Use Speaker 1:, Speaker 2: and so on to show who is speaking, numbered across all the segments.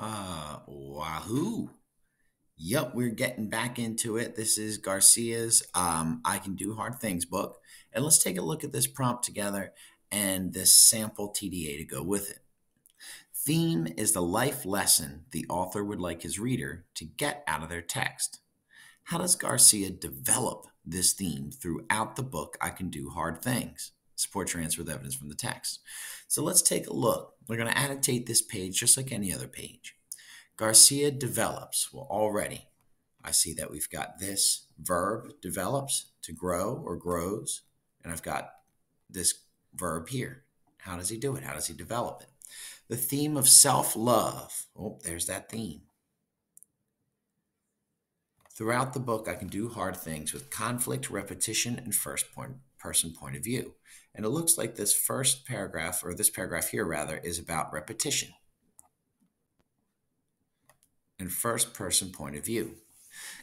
Speaker 1: Wahoo. Yep, we're getting back into it. This is Garcia's I Can Do Hard Things book. And let's take a look at this prompt together and this sample TDA to go with it. Theme is the life lesson the author would like his reader to get out of their text. How does Garcia develop this theme throughout the book I Can Do Hard Things? Support transfer with evidence from the text. So let's take a look. We're going to annotate this page just like any other page. Garcia develops. Well, already I see that we've got this verb develops, to grow or grows, and I've got this verb here. How does he do it? How does he develop it? The theme of self-love. Oh, there's that theme. Throughout the book, I can do hard things with conflict, repetition, and person point of view. And it looks like this first paragraph, or this paragraph here rather, is about repetition and first person point of view.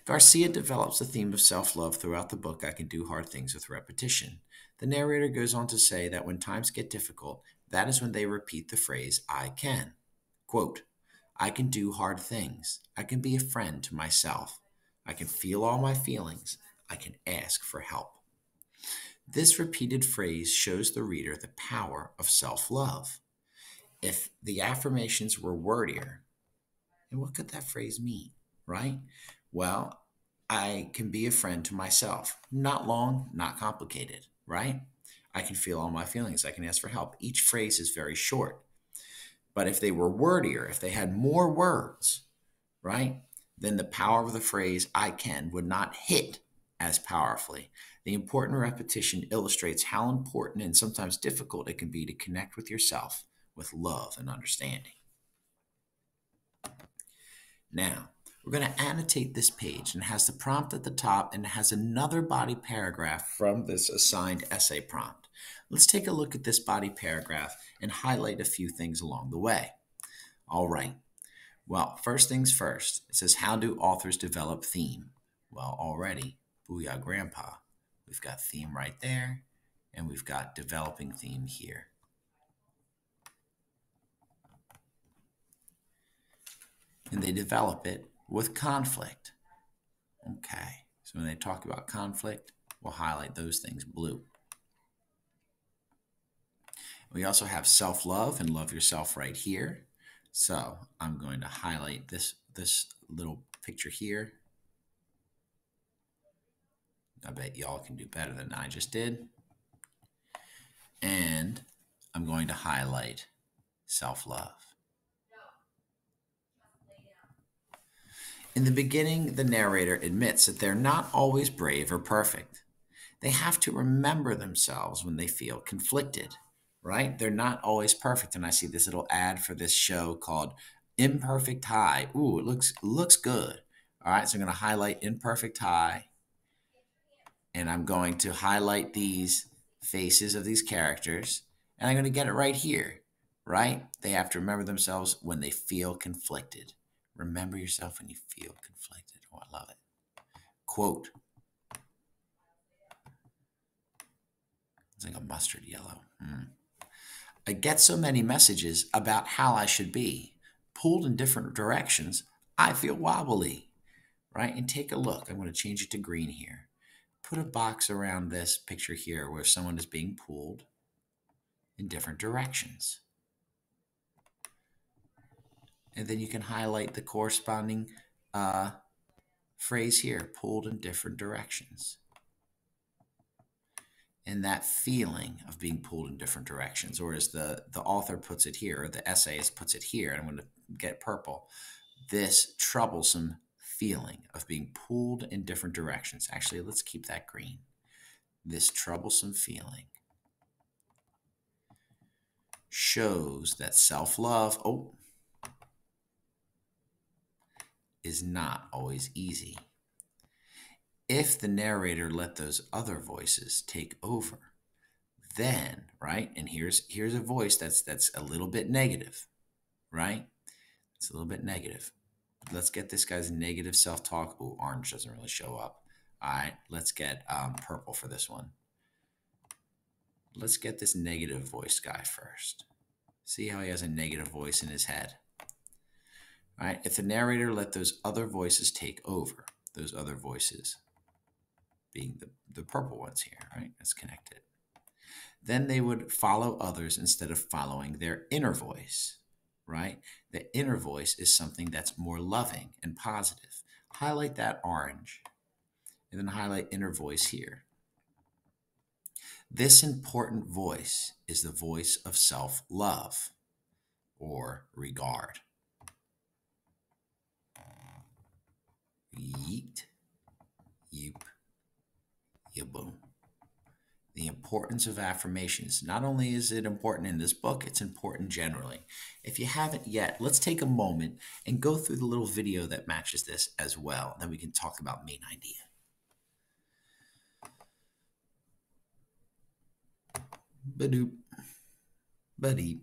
Speaker 1: Garcia develops the theme of self-love throughout the book I Can Do Hard Things with repetition. The narrator goes on to say that when times get difficult, that is when they repeat the phrase, I can. Quote, I can do hard things. I can be a friend to myself. I can feel all my feelings. I can ask for help. This repeated phrase shows the reader the power of self-love. If the affirmations were wordier, and what could that phrase mean, right? Well, I can be a friend to myself. Not long, not complicated, right? I can feel all my feelings. I can ask for help. Each phrase is very short. But if they were wordier, if they had more words, right, then the power of the phrase I can would not hit as powerfully. The important repetition illustrates how important and sometimes difficult it can be to connect with yourself with love and understanding. Now, we're going to annotate this page, and it has the prompt at the top, and it has another body paragraph from this assigned essay prompt. Let's take a look at this body paragraph and highlight a few things along the way. All right. Well, first things first, it says, how do authors develop theme? Well, already, Booyah Grandpa. We've got theme right there, and we've got developing theme here. And they develop it with conflict. Okay, so when they talk about conflict, we'll highlight those things blue. We also have self-love and love yourself right here. So I'm going to highlight this little picture here. I bet y'all can do better than I just did. And I'm going to highlight self-love. In the beginning, the narrator admits that they're not always brave or perfect. They have to remember themselves when they feel conflicted, right? They're not always perfect. And I see this little ad for this show called Imperfect High. Ooh, it looks good. All right, so I'm going to highlight Imperfect High. And I'm going to highlight these faces of these characters. And I'm going to get it right here, right? They have to remember themselves when they feel conflicted. Remember yourself when you feel conflicted. Oh, I love it. Quote. It's like a mustard yellow. I get so many messages about how I should be. Pulled in different directions, I feel wobbly. Right? And take a look. I'm going to change it to green here. Put a box around this picture here where someone is being pulled in different directions. And then you can highlight the corresponding phrase here, pulled in different directions. And that feeling of being pulled in different directions, or as the author puts it here, or the essayist puts it here, and I'm going to get purple, this troublesome feeling of being pulled in different directions. Actually, let's keep that green. This troublesome feeling shows that self-love, is not always easy. If the narrator let those other voices take over, then, right, and here's a voice that's a little bit negative, right? It's a little bit negative. Let's get this guy's negative self-talk. Oh, orange doesn't really show up. All right, let's get purple for this one. Let's get this negative voice guy first. See how he has a negative voice in his head. right? If the narrator let those other voices take over, those other voices being the purple ones here, right? That's connected. Then they would follow others instead of following their inner voice, right? The inner voice is something that's more loving and positive. Highlight that orange and then highlight inner voice here. This important voice is the voice of self-love or regard. Yeet, yeep, yaboom. The importance of affirmations. Not only is it important in this book, it's important generally. If you haven't yet, let's take a moment and go through the little video that matches this as well. Then we can talk about main idea. Badoop, badeep.